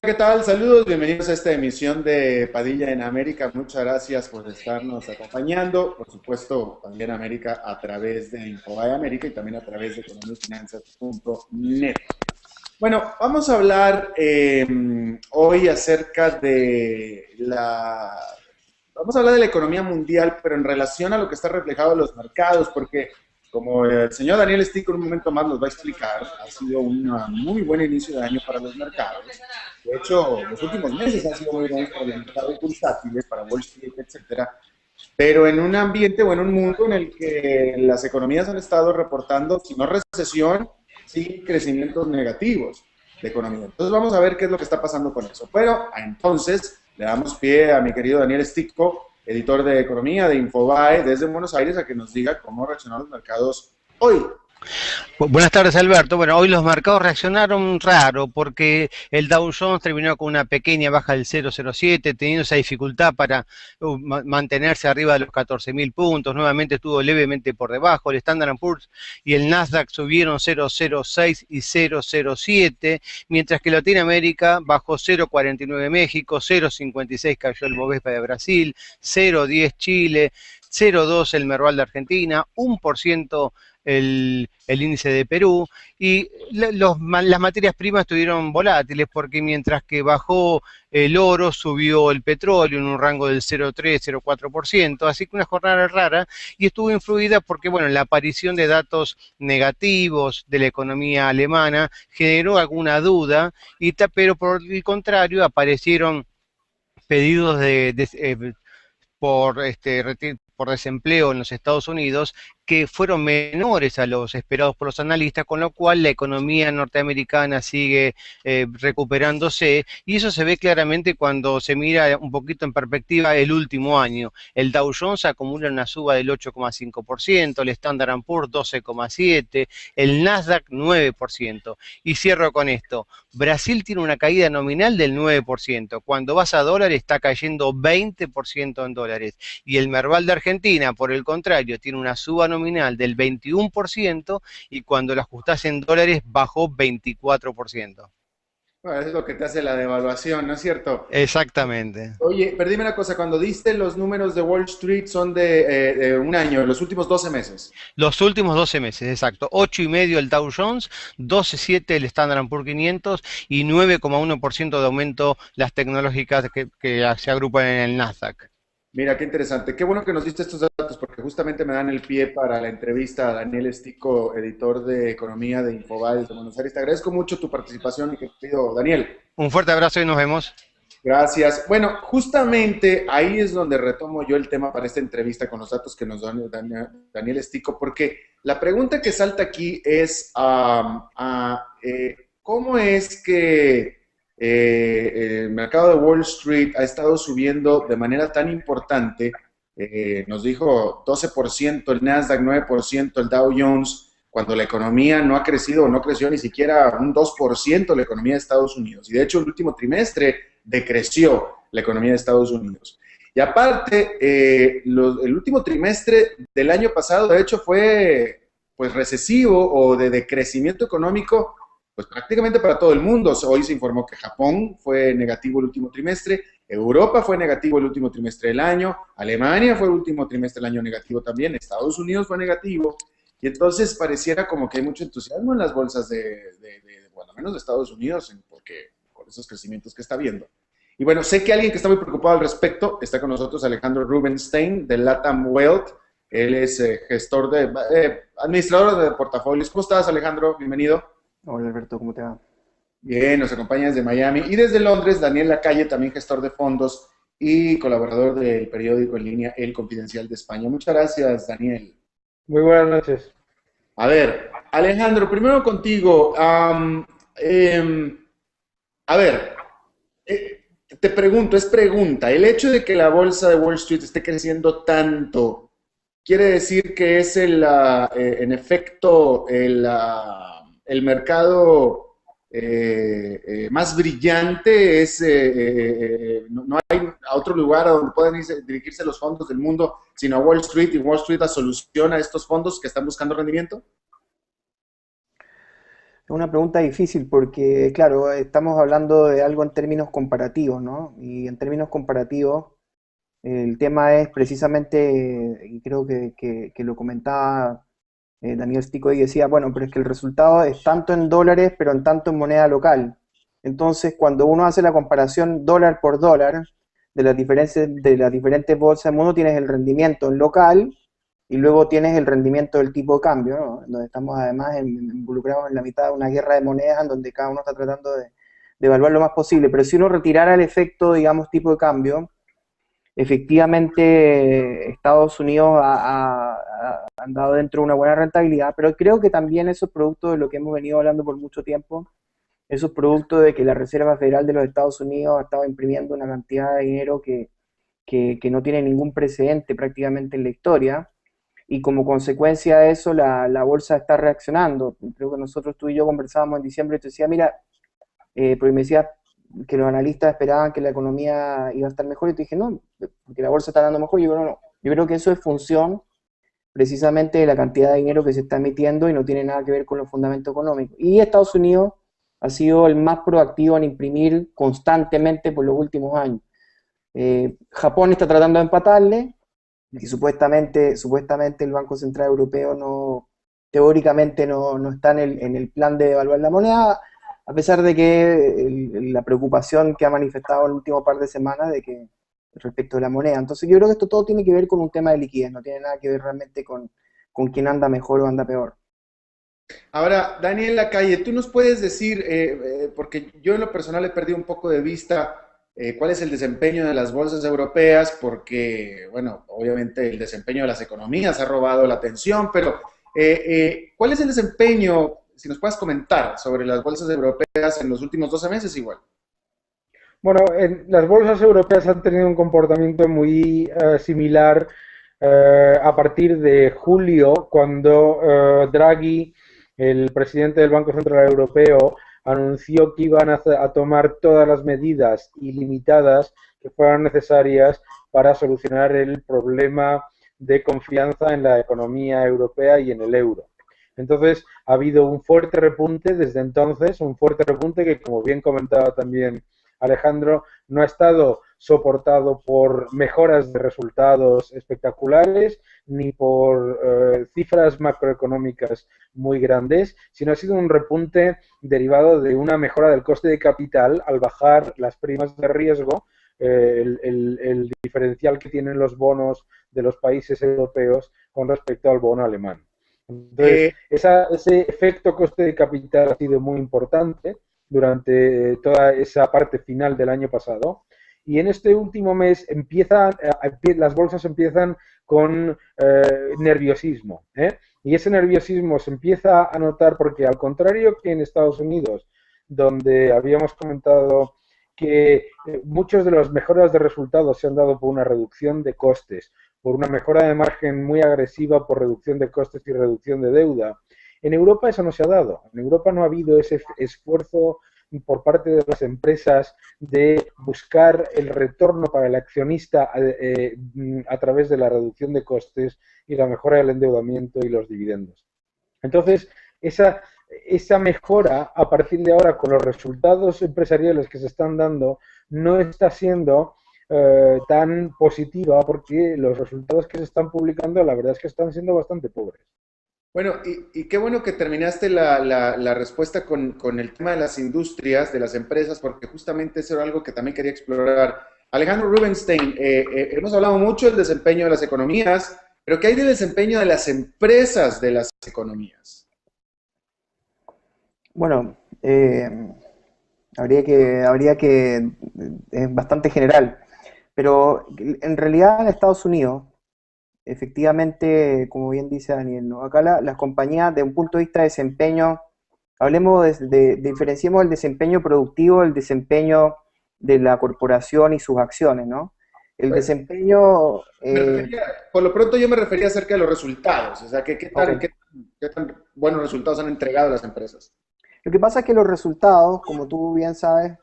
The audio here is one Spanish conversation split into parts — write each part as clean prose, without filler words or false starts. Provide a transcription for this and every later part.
¿Qué tal? Saludos, bienvenidos a esta emisión de Padilla en América. Muchas gracias por estarnos acompañando. Por supuesto, también América a través de Infobae América y también a través de economiafinanzas.net. Bueno, vamos a hablar hoy acerca de Vamos a hablar de la economía mundial, pero en relación a lo que está reflejado en los mercados, porque como el señor Daniel Stick en un momento más nos va a explicar, ha sido un muy buen inicio de año para los mercados. De hecho, los últimos meses han sido muy buenos para los mercados bursátiles, para Wall Street, etcétera. Pero en un ambiente o en un mundo en el que las economías han estado reportando, si no recesión, sí crecimientos negativos de economía. Entonces vamos a ver qué es lo que está pasando con eso. Pero entonces le damos pie a mi querido Daniel Sticco, editor de economía de Infobae desde Buenos Aires, a que nos diga cómo reaccionaron los mercados hoy. Buenas tardes, Alberto. Bueno, hoy los mercados reaccionaron raro porque el Dow Jones terminó con una pequeña baja del 0,07, teniendo esa dificultad para mantenerse arriba de los 14.000 puntos. Nuevamente estuvo levemente por debajo. El Standard & Poor's y el Nasdaq subieron 0,06 y 0,07, mientras que Latinoamérica bajó 0,49 México, 0,56 cayó el Bovespa de Brasil, 0,10 Chile, 0,2 el Merval de Argentina, 1% el índice de Perú, y las materias primas estuvieron volátiles porque mientras que bajó el oro, subió el petróleo en un rango del 0,3-0,4%, así que una jornada rara, y estuvo influida porque, bueno, la aparición de datos negativos de la economía alemana generó alguna duda, pero por el contrario aparecieron pedidos por desempleo en los Estados Unidos que fueron menores a los esperados por los analistas, con lo cual la economía norteamericana sigue recuperándose, y eso se ve claramente cuando se mira un poquito en perspectiva el último año. El Dow Jones acumula una suba del 8,5%, el Standard & Poor's 12,7%, el Nasdaq 9%. Y cierro con esto: Brasil tiene una caída nominal del 9%, cuando vas a dólares está cayendo 20% en dólares, y el Merval de Argentina, por el contrario, tiene una suba nominal del 21%, y cuando lo ajustás en dólares bajó 24%. Bueno, eso es lo que te hace la devaluación, ¿no es cierto? Exactamente. Oye, pero dime una cosa, cuando diste los números de Wall Street son de un año, los últimos 12 meses. Los últimos 12 meses, exacto. 8,5 el Dow Jones, 12,7 el Standard & Poor's 500 y 9,1% de aumento las tecnológicas que se agrupan en el Nasdaq. Mira, qué interesante. Qué bueno que nos diste estos datos porque justamente me dan el pie para la entrevista a Daniel Estico, editor de Economía de Infobae de Buenos Aires. Te agradezco mucho tu participación, mi querido Daniel. Un fuerte abrazo y nos vemos. Gracias. Bueno, justamente ahí es donde retomo yo el tema para esta entrevista con los datos que nos da Daniel Estico, porque la pregunta que salta aquí es ¿cómo es que el mercado de Wall Street ha estado subiendo de manera tan importante? Nos dijo 12%, el Nasdaq 9%, el Dow Jones, cuando la economía no ha crecido o no creció ni siquiera un 2% la economía de Estados Unidos. Y de hecho el último trimestre decreció la economía de Estados Unidos. Y aparte, el último trimestre del año pasado, de hecho, fue pues recesivo o de decrecimiento económico, pues prácticamente para todo el mundo. Hoy se informó que Japón fue negativo el último trimestre, Europa fue negativo el último trimestre del año, Alemania fue el último trimestre del año negativo también, Estados Unidos fue negativo, y entonces pareciera como que hay mucho entusiasmo en las bolsas bueno, menos de Estados Unidos, porque por esos crecimientos que está viendo. Y bueno, sé que alguien que está muy preocupado al respecto está con nosotros, Alejandro Rubenstein, de LATAM Wealth. Él es administrador de portafolios. ¿Cómo estás, Alejandro? Bienvenido. Hola Alberto, ¿cómo te va? Bien, nos acompaña desde Miami. Y desde Londres, Daniel Lacalle, también gestor de fondos y colaborador del periódico en línea El Confidencial de España. Muchas gracias, Daniel. Muy buenas noches. A ver, Alejandro, primero contigo. A ver, te pregunto, es pregunta, ¿el hecho de que la bolsa de Wall Street esté creciendo tanto quiere decir que es en efecto el mercado más brillante? No hay a otro lugar a donde puedan dirigirse los fondos del mundo, sino a Wall Street, y Wall Street da solución a estos fondos que están buscando rendimiento? Es una pregunta difícil porque, claro, estamos hablando de algo en términos comparativos, ¿no? Y en términos comparativos, el tema es precisamente, y creo que lo comentaba Daniel Stico y decía, bueno, pero es que el resultado es tanto en dólares, pero en tanto en moneda local. Entonces, cuando uno hace la comparación dólar por dólar de las diferentes bolsas del mundo, tienes el rendimiento en local y luego tienes el rendimiento del tipo de cambio, ¿no? Donde estamos además involucrados en la mitad de una guerra de monedas en donde cada uno está tratando de evaluar lo más posible. Pero si uno retirara el efecto, digamos, tipo de cambio, efectivamente Estados Unidos ha andado dentro de una buena rentabilidad, pero creo que también eso es producto de lo que hemos venido hablando por mucho tiempo, eso es producto de que la Reserva Federal de los Estados Unidos ha estado imprimiendo una cantidad de dinero que no tiene ningún precedente prácticamente en la historia, y como consecuencia de eso la bolsa está reaccionando. Creo que nosotros tú y yo conversábamos en diciembre y te decía, mira, porque me decía que los analistas esperaban que la economía iba a estar mejor, y te dije, no, porque la bolsa está dando mejor. Yo creo, no, yo creo que eso es función precisamente de la cantidad de dinero que se está emitiendo y no tiene nada que ver con los fundamentos económicos. Y Estados Unidos ha sido el más proactivo en imprimir constantemente por los últimos años. Japón está tratando de empatarle, y supuestamente el Banco Central Europeo teóricamente no está en el plan de devaluar la moneda, a pesar de que la preocupación que ha manifestado el último par de semanas de que respecto de la moneda. Entonces yo creo que esto todo tiene que ver con un tema de liquidez, no tiene nada que ver realmente con quién anda mejor o anda peor. Ahora, Daniel Lacalle, tú nos puedes decir, porque yo en lo personal he perdido un poco de vista cuál es el desempeño de las bolsas europeas, porque, bueno, obviamente el desempeño de las economías ha robado la atención, pero ¿cuál es el desempeño, si nos puedes comentar, sobre las bolsas europeas en los últimos 12 meses igual? Bueno, las bolsas europeas han tenido un comportamiento muy similar a partir de julio, cuando Draghi, el presidente del Banco Central Europeo, anunció que iban a tomar todas las medidas ilimitadas que fueran necesarias para solucionar el problema de confianza en la economía europea y en el euro. Entonces, ha habido un fuerte repunte desde entonces, un fuerte repunte que, como bien comentaba también Alejandro, no ha estado soportado por mejoras de resultados espectaculares ni por cifras macroeconómicas muy grandes, sino ha sido un repunte derivado de una mejora del coste de capital al bajar las primas de riesgo, el diferencial que tienen los bonos de los países europeos con respecto al bono alemán. Entonces, Eh, ese efecto coste de capital ha sido muy importante durante toda esa parte final del año pasado. Y en este último mes las bolsas empiezan con nerviosismo. Y ese nerviosismo se empieza a notar porque, al contrario que en Estados Unidos, donde habíamos comentado que muchos de las mejoras de resultados se han dado por una reducción de costes, por una mejora de margen muy agresiva por reducción de costes y reducción de deuda. En Europa eso no se ha dado. En Europa no ha habido ese esfuerzo por parte de las empresas de buscar el retorno para el accionista a través de la reducción de costes y la mejora del endeudamiento y los dividendos. Entonces, esa mejora a partir de ahora con los resultados empresariales que se están dando no está siendo tan positiva, porque los resultados que se están publicando la verdad es que están siendo bastante pobres. bueno, y qué bueno que terminaste la respuesta con el tema de las industrias, de las empresas, porque justamente eso era algo que también quería explorar. Alejandro Rubinstein, hemos hablado mucho del desempeño de las economías, pero ¿qué hay del desempeño de las empresas de las economías? Bueno, es bastante general, pero en realidad en Estados Unidos, efectivamente, como bien dice Daniel, ¿no? Acá las compañías, de un punto de vista de desempeño, hablemos diferenciemos el desempeño productivo del desempeño de la corporación y sus acciones, ¿no? El Pues, desempeño, me refería, por lo pronto yo me refería acerca de los resultados, o sea, ok. qué tan buenos resultados han entregado las empresas. Lo que pasa es que los resultados, como tú bien sabes,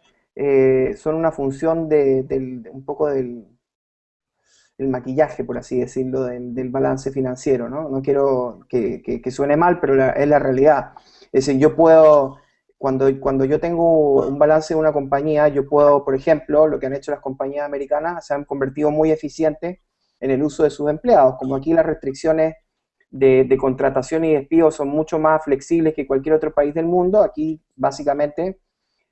son una función un poco del maquillaje, por así decirlo, del balance financiero, ¿no? No quiero que suene mal, pero es la realidad. Es decir, yo puedo, cuando yo tengo un balance de una compañía, yo puedo, por ejemplo, lo que han hecho las compañías americanas, se han convertido muy eficientes en el uso de sus empleados. Como aquí las restricciones de contratación y despido son mucho más flexibles que cualquier otro país del mundo, aquí básicamente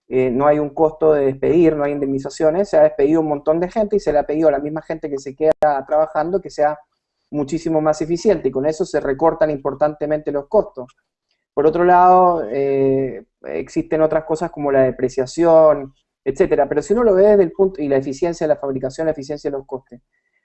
no hay un costo de despedir, no hay indemnizaciones, se ha despedido un montón de gente y se le ha pedido a la misma gente que se queda trabajando que sea muchísimo más eficiente y con eso se recortan importantemente los costos. Por otro lado, existen otras cosas como la depreciación, etcétera, pero si uno lo ve desde el punto, y la eficiencia de la fabricación, la eficiencia de los costes.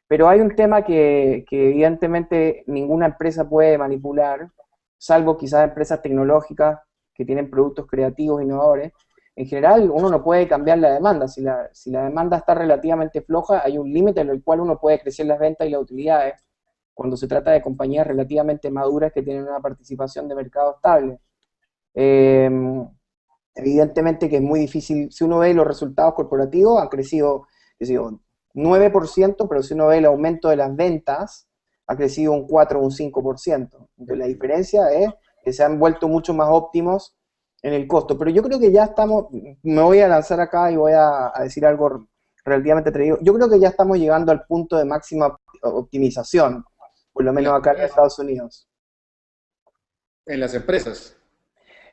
Pero hay un tema que evidentemente ninguna empresa puede manipular, salvo quizás empresas tecnológicas que tienen productos creativos, innovadores. En general, uno no puede cambiar la demanda. Si la demanda está relativamente floja, hay un límite en el cual uno puede crecer las ventas y las utilidades cuando se trata de compañías relativamente maduras que tienen una participación de mercado estable. Eh, Evidentemente que es muy difícil, si uno ve los resultados corporativos, han crecido, qué sé yo, 9%, pero si uno ve el aumento de las ventas, ha crecido un 4 o un 5%. Entonces la diferencia es que se han vuelto mucho más óptimos en el costo. Pero yo creo que ya estamos, me voy a lanzar acá y voy a decir algo relativamente atrevido, yo creo que ya estamos llegando al punto de máxima optimización, por lo menos acá en Estados Unidos. En las empresas.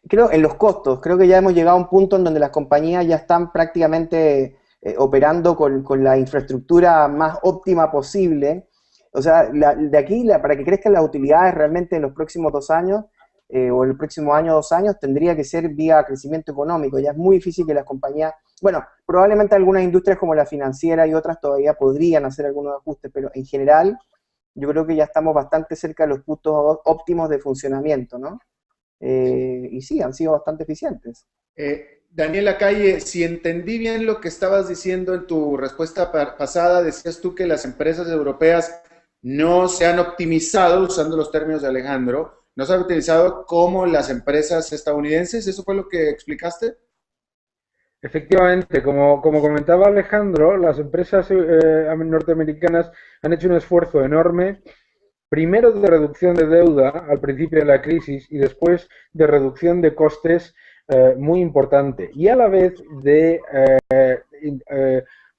Creo en los costos, creo que ya hemos llegado a un punto en donde las compañías ya están prácticamente operando con la infraestructura más óptima posible. O sea, de aquí, para que crezcan las utilidades realmente en los próximos 2 años, o el próximo año, 2 años, tendría que ser vía crecimiento económico. Ya es muy difícil que las compañías, bueno, probablemente algunas industrias como la financiera y otras todavía podrían hacer algunos ajustes, pero en general yo creo que ya estamos bastante cerca de los puntos óptimos de funcionamiento, ¿no? Y sí, han sido bastante eficientes. Daniela Calle, si entendí bien lo que estabas diciendo en tu respuesta pasada, decías tú que las empresas europeas no se han optimizado, usando los términos de Alejandro, no se han utilizado como las empresas estadounidenses. ¿Eso fue lo que explicaste? Efectivamente, como comentaba Alejandro, las empresas norteamericanas han hecho un esfuerzo enorme, primero de reducción de deuda al principio de la crisis y después de reducción de costes muy importante, y a la vez de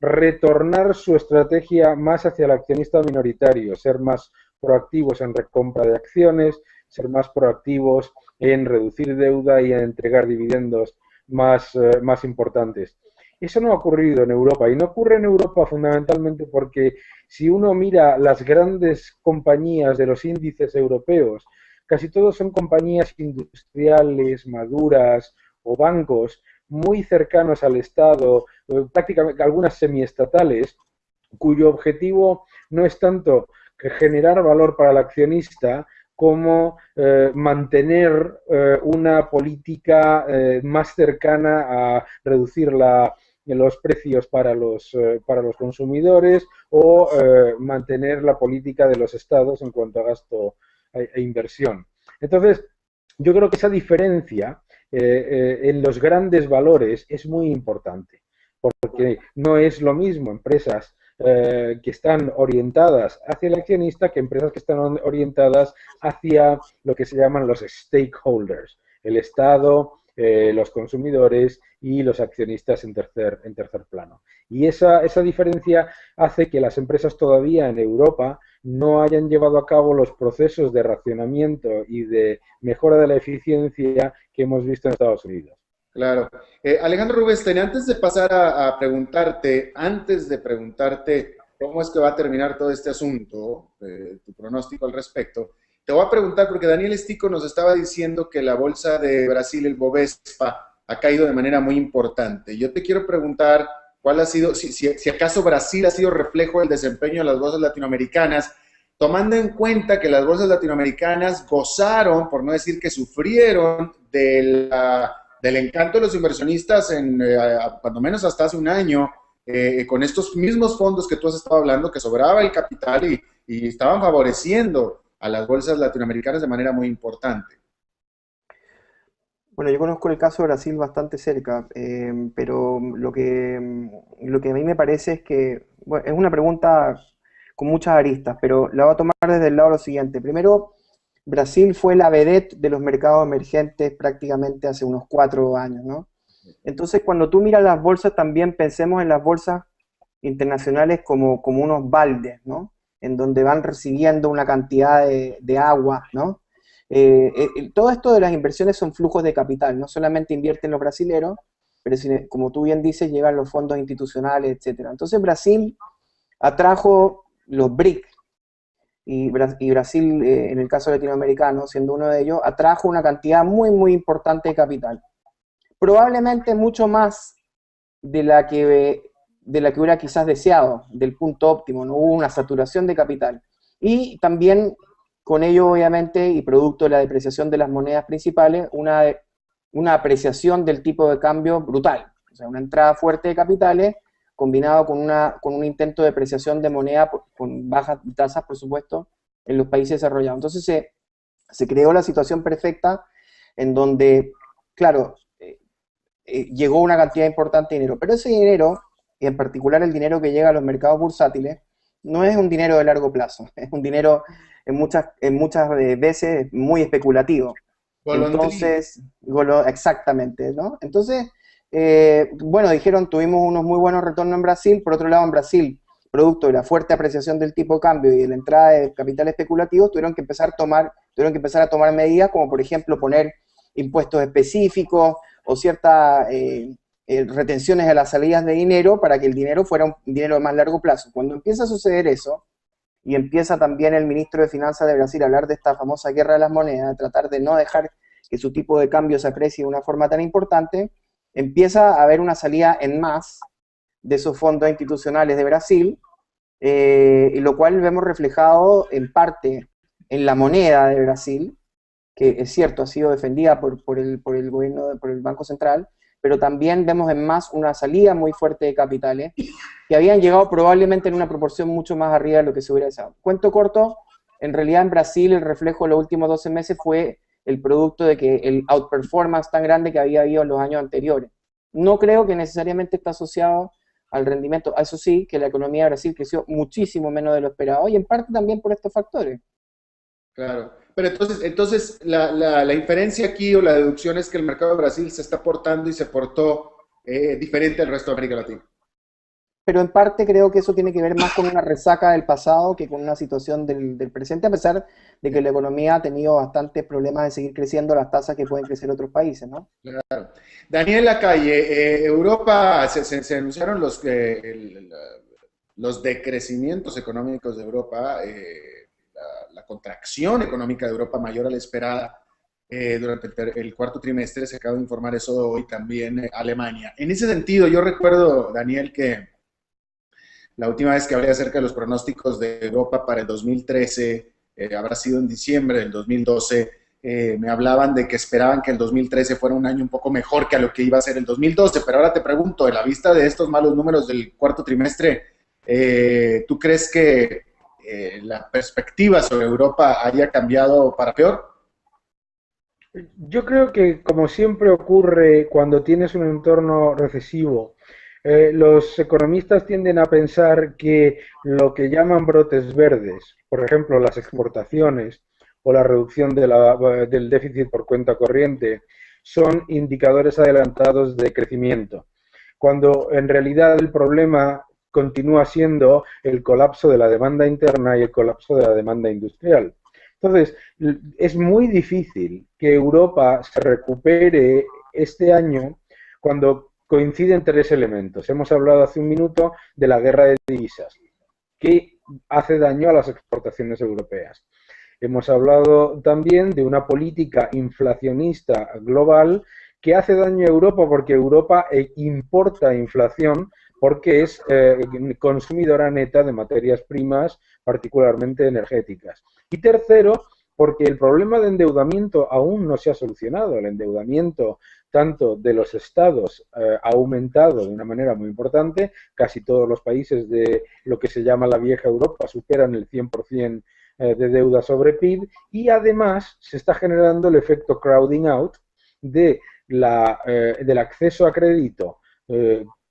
retornar su estrategia más hacia el accionista minoritario, ser más proactivos en recompra de acciones, ser más proactivos en reducir deuda y en entregar dividendos más importantes. Eso no ha ocurrido en Europa, y no ocurre en Europa fundamentalmente porque si uno mira las grandes compañías de los índices europeos, casi todos son compañías industriales, maduras o bancos muy cercanos al Estado, prácticamente algunas semiestatales, cuyo objetivo no es tanto que generar valor para el accionista como mantener una política más cercana a reducir los precios para los consumidores o mantener la política de los estados en cuanto a gasto e inversión. Entonces, yo creo que esa diferencia en los grandes valores es muy importante, porque no es lo mismo empresas que están orientadas hacia el accionista que empresas que están orientadas hacia lo que se llaman los stakeholders, el Estado, los consumidores y los accionistas en tercer plano. Y esa diferencia hace que las empresas todavía en Europa no hayan llevado a cabo los procesos de racionamiento y de mejora de la eficiencia que hemos visto en Estados Unidos. Claro. Alejandro Rubinstein, antes de pasar a preguntarte, cómo es que va a terminar todo este asunto, tu pronóstico al respecto, te voy a preguntar, porque Daniel Estico nos estaba diciendo que la bolsa de Brasil, el Bovespa, ha caído de manera muy importante. Yo te quiero preguntar cuál ha sido, si acaso Brasil ha sido reflejo del desempeño de las bolsas latinoamericanas, tomando en cuenta que las bolsas latinoamericanas gozaron, por no decir que sufrieron, del encanto de los inversionistas cuando menos hasta hace un año, con estos mismos fondos que tú has estado hablando, que sobraba el capital y estaban favoreciendo a las bolsas latinoamericanas de manera muy importante. Bueno, yo conozco el caso de Brasil bastante cerca, pero lo que a mí me parece es que, bueno, es una pregunta con muchas aristas, pero la voy a tomar desde el lado de lo siguiente. Primero, Brasil fue la vedette de los mercados emergentes prácticamente hace unos 4 años, ¿no? Entonces, cuando tú miras las bolsas, también pensemos en las bolsas internacionales como unos baldes, ¿no? En donde van recibiendo una cantidad de agua, ¿no? Todo esto de las inversiones son flujos de capital, no solamente invierten los brasileros, pero como tú bien dices, llegan los fondos institucionales, etcétera. Entonces Brasil atrajo los BRIC, y Brasil, en el caso latinoamericano, siendo uno de ellos, atrajo una cantidad muy, muy importante de capital. Probablemente mucho más de la que hubiera quizás deseado, del punto óptimo, no hubo una saturación de capital. Y también con ello, obviamente, y producto de la depreciación de las monedas principales, una apreciación del tipo de cambio brutal. O sea, una entrada fuerte de capitales combinado con un intento de depreciación de moneda con bajas tasas, por supuesto, en los países desarrollados. Entonces se creó la situación perfecta en donde, claro, llegó una cantidad importante de dinero, pero ese dinero, y en particular el dinero que llega a los mercados bursátiles, no es un dinero de largo plazo, es un dinero en muchas veces muy especulativo. Golondrina. Entonces, exactamente, ¿no? Entonces, bueno, dijeron, tuvimos unos muy buenos retornos en Brasil. Por otro lado, en Brasil, producto de la fuerte apreciación del tipo de cambio y de la entrada de capital especulativo, tuvieron que empezar a tomar medidas, como por ejemplo poner impuestos específicos o ciertas retenciones a las salidas de dinero para que el dinero fuera un dinero de más largo plazo. Cuando empieza a suceder eso, y empieza también el ministro de Finanzas de Brasil a hablar de esta famosa guerra de las monedas, de tratar de no dejar que su tipo de cambio se aprecie de una forma tan importante, empieza a haber una salida en más de esos fondos institucionales de Brasil, y lo cual vemos reflejado en parte en la moneda de Brasil, que es cierto, ha sido defendida por el gobierno, por el Banco Central, pero también vemos en más una salida muy fuerte de capitales que habían llegado probablemente en una proporción mucho más arriba de lo que se hubiera deseado. Cuento corto, en realidad en Brasil el reflejo de los últimos 12 meses fue el producto de que el outperformance tan grande que había habido en los años anteriores. No creo que necesariamente está asociado al rendimiento. Eso sí, que la economía de Brasil creció muchísimo menos de lo esperado y en parte también por estos factores. Claro. Pero entonces la inferencia aquí o la deducción es que el mercado de Brasil se está portando y se portó diferente al resto de América Latina. Pero en parte creo que eso tiene que ver más con una resaca del pasado que con una situación del presente, a pesar de que la economía ha tenido bastantes problemas de seguir creciendo a las tasas que pueden crecer otros países, ¿no? Claro. Daniel Lacalle, Europa, se anunciaron los decrecimientos económicos de Europa, la contracción económica de Europa mayor a la esperada durante el cuarto trimestre. Se acaba de informar eso hoy también Alemania. En ese sentido, yo recuerdo, Daniel, que la última vez que hablé acerca de los pronósticos de Europa para el 2013, habrá sido en diciembre del 2012, me hablaban de que esperaban que el 2013 fuera un año un poco mejor que a lo que iba a ser el 2012, pero ahora te pregunto, a la vista de estos malos números del cuarto trimestre, ¿tú crees que la perspectiva sobre Europa haya cambiado para peor? Yo creo que, como siempre ocurre cuando tienes un entorno recesivo, los economistas tienden a pensar que lo que llaman brotes verdes, por ejemplo, las exportaciones o la reducción del déficit por cuenta corriente, son indicadores adelantados de crecimiento, cuando en realidad el problema continúa siendo el colapso de la demanda interna y el colapso de la demanda industrial. Entonces, es muy difícil que Europa se recupere este año cuando coinciden tres elementos. Hemos hablado hace un minuto de la guerra de divisas, que hace daño a las exportaciones europeas. Hemos hablado también de una política inflacionista global que hace daño a Europa porque Europa importa inflación porque es consumidora neta de materias primas, particularmente energéticas. Y tercero, porque el problema de endeudamiento aún no se ha solucionado. El endeudamiento tanto de los estados ha aumentado de una manera muy importante. Casi todos los países de lo que se llama la vieja Europa superan el 100% de deuda sobre PIB, y además se está generando el efecto crowding out del acceso a crédito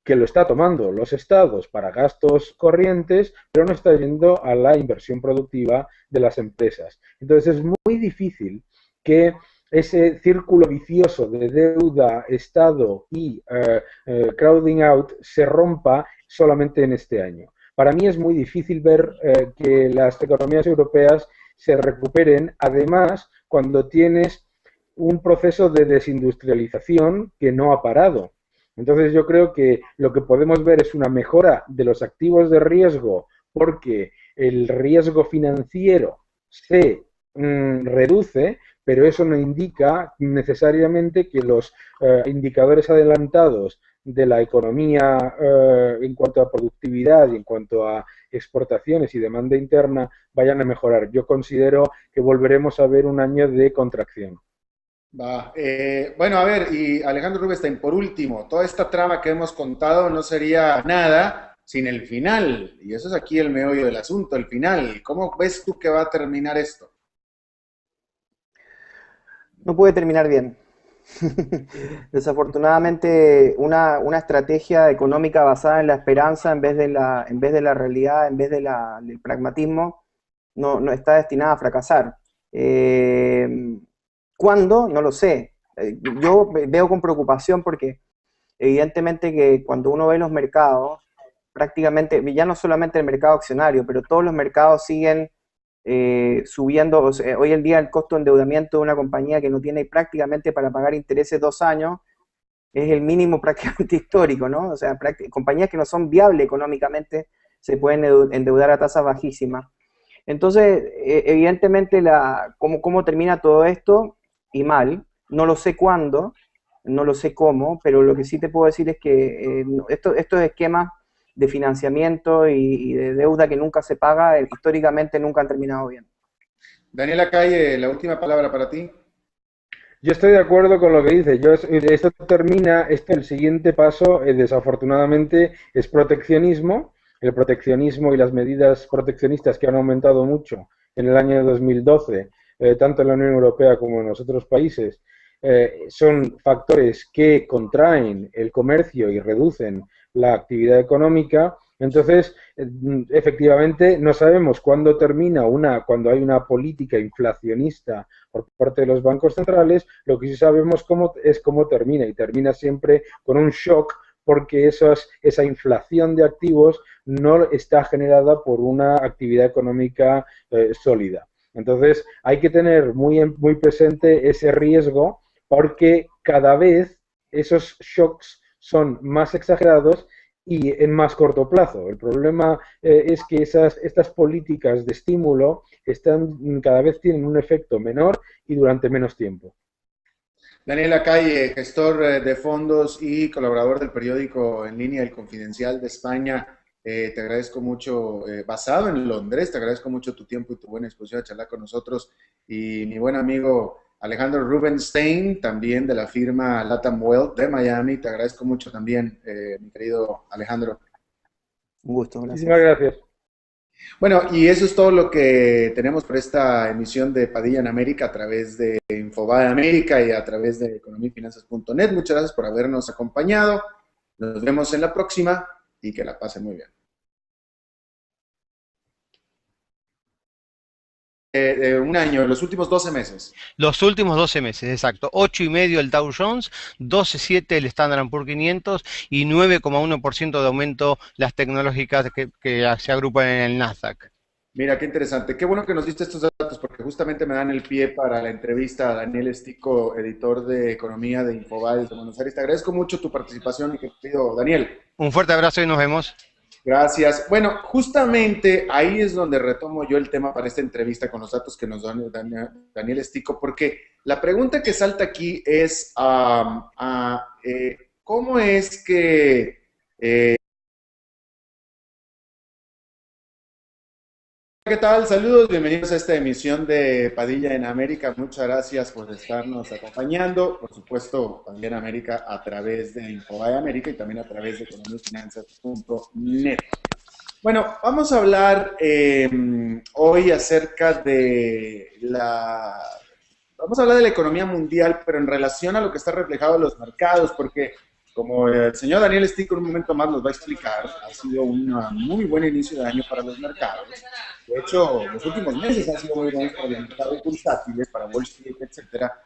que lo está tomando los estados para gastos corrientes, pero no está yendo a la inversión productiva de las empresas. Entonces es muy difícil que ese círculo vicioso de deuda, Estado y crowding out se rompa solamente en este año. Para mí es muy difícil ver que las economías europeas se recuperen, además, cuando tienes un proceso de desindustrialización que no ha parado. Entonces yo creo que lo que podemos ver es una mejora de los activos de riesgo porque el riesgo financiero se reduce, pero eso no indica necesariamente que los indicadores adelantados de la economía en cuanto a productividad y en cuanto a exportaciones y demanda interna vayan a mejorar. Yo considero que volveremos a ver un año de contracción. Va. Bueno, a ver, y Alejandro Rubinstein, por último, toda esta trama que hemos contado no sería nada sin el final, y eso es aquí el meollo del asunto, el final. ¿Cómo ves tú que va a terminar esto? No puede terminar bien. Desafortunadamente, una estrategia económica basada en la esperanza en vez de la realidad, en vez de del pragmatismo, no está destinada a fracasar. ¿Cuándo? No lo sé. Yo veo con preocupación porque evidentemente que cuando uno ve los mercados, prácticamente, ya no solamente el mercado accionario, pero todos los mercados siguen subiendo. O sea, hoy en día el costo de endeudamiento de una compañía que no tiene prácticamente para pagar intereses 2 años es el mínimo prácticamente histórico, ¿no? O sea, compañías que no son viables económicamente se pueden endeudar a tasas bajísimas. Entonces, evidentemente, cómo termina todo esto, y mal, no lo sé cuándo, no lo sé cómo, pero lo que sí te puedo decir es que estos esquemas de financiamiento y de deuda que nunca se paga, históricamente nunca han terminado bien. Daniela Calle, la última palabra para ti. Yo estoy de acuerdo con lo que dice. Esto termina, el siguiente paso, desafortunadamente, es proteccionismo. El proteccionismo y las medidas proteccionistas que han aumentado mucho en el año 2012, tanto en la Unión Europea como en los otros países, son factores que contraen el comercio y reducen la actividad económica. Entonces, efectivamente, no sabemos cuándo termina cuando hay una política inflacionista por parte de los bancos centrales. Lo que sí sabemos es cómo termina, y termina siempre con un shock, porque esa inflación de activos no está generada por una actividad económica sólida. Entonces, hay que tener muy presente ese riesgo, porque cada vez esos shocks son más exagerados y en más corto plazo. El problema es que estas políticas de estímulo cada vez tienen un efecto menor y durante menos tiempo. Daniela Calle, gestor de fondos y colaborador del periódico en línea El Confidencial de España. Te agradezco mucho, basado en Londres, te agradezco mucho tu tiempo y tu buena disposición a charlar con nosotros. Y mi buen amigo Alejandro Rubinstein, también de la firma Latam Wealth de Miami. Te agradezco mucho también, mi querido Alejandro. Un gusto, gracias. Muchísimas gracias. Bueno, y eso es todo lo que tenemos por esta emisión de Padilla en América a través de Infobae América y a través de economiafinanzas.net. Muchas gracias por habernos acompañado. Nos vemos en la próxima y que la pasen muy bien. Un año, los últimos 12 meses. Los últimos 12 meses, exacto. 8,5 el Dow Jones, 12,7 el Standard & Poor's 500 y 9,1% de aumento las tecnológicas que se agrupan en el Nasdaq. Mira, qué interesante. Qué bueno que nos diste estos datos porque justamente me dan el pie para la entrevista a Daniel Estico, editor de Economía de Infobae de Buenos Aires. Te agradezco mucho tu participación, querido Daniel. Un fuerte abrazo y nos vemos. Gracias. Bueno, justamente ahí es donde retomo yo el tema para esta entrevista con los datos que nos da Daniel Estico, porque la pregunta que salta aquí es ¿cómo es que ¿qué tal? Saludos, bienvenidos a esta emisión de Padilla en América. Muchas gracias por estarnos acompañando. Por supuesto, también América a través de Infobae América y también a través de economiafinanzas.net. Bueno, vamos a hablar hoy acerca de Vamos a hablar de la economía mundial, pero en relación a lo que está reflejado en los mercados, porque como el señor Daniel Stick en un momento más nos va a explicar, ha sido un muy buen inicio de año para los mercados. De hecho, los últimos meses han sido muy buenos para los mercados bursátiles, para Wall Street, etcétera.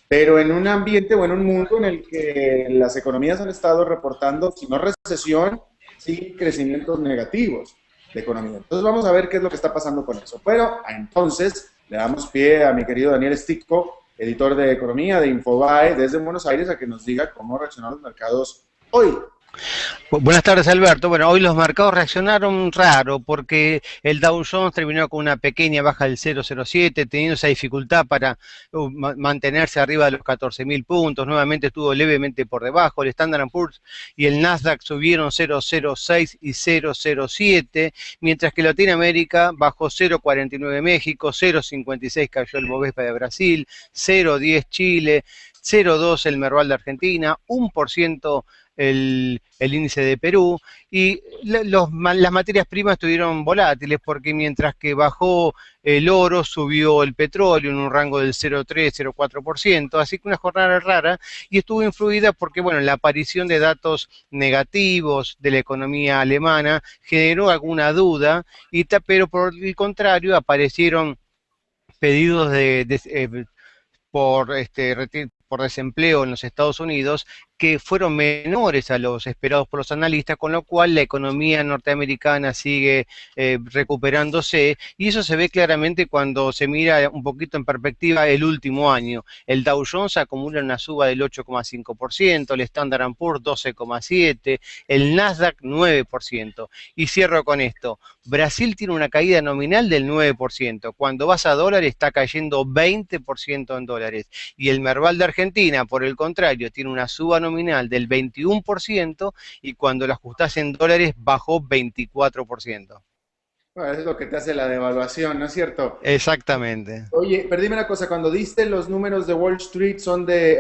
Pero en un ambiente o en un mundo en el que las economías han estado reportando, si no recesión, sí crecimientos negativos de economía. Entonces vamos a ver qué es lo que está pasando con eso. Pero entonces le damos pie a mi querido Daniel Sticco, editor de economía de Infobae desde Buenos Aires, a que nos diga cómo reaccionaron los mercados hoy. Buenas tardes, Alberto. Bueno, hoy los mercados reaccionaron raro porque el Dow Jones terminó con una pequeña baja del 0,07, teniendo esa dificultad para mantenerse arriba de los 14.000 puntos. Nuevamente estuvo levemente por debajo. El Standard & Poor's y el Nasdaq subieron 0,06 y 0,07, mientras que Latinoamérica bajó 0,49 México, 0,56 cayó el Bovespa de Brasil, 0,10 Chile, 0,2 el Merval de Argentina, 1% el índice de Perú, y las materias primas estuvieron volátiles porque mientras que bajó el oro, subió el petróleo en un rango del 0,3-0,4%, así que una jornada rara, y estuvo influida porque, bueno, la aparición de datos negativos de la economía alemana generó alguna duda, pero por el contrario aparecieron pedidos por desempleo en los Estados Unidos que fueron menores a los esperados por los analistas, con lo cual la economía norteamericana sigue recuperándose, y eso se ve claramente cuando se mira un poquito en perspectiva el último año. El Dow Jones acumula una suba del 8,5%, el Standard & Poor's 12,7%, el Nasdaq 9%. Y cierro con esto, Brasil tiene una caída nominal del 9%, cuando vas a dólares está cayendo 20% en dólares, y el Merval de Argentina, por el contrario, tiene una suba nominal del 21%, y cuando lo ajustás en dólares bajó 24%. Bueno, eso es lo que te hace la devaluación, ¿no es cierto? Exactamente. Oye, perdime una cosa, cuando diste los números de Wall Street son de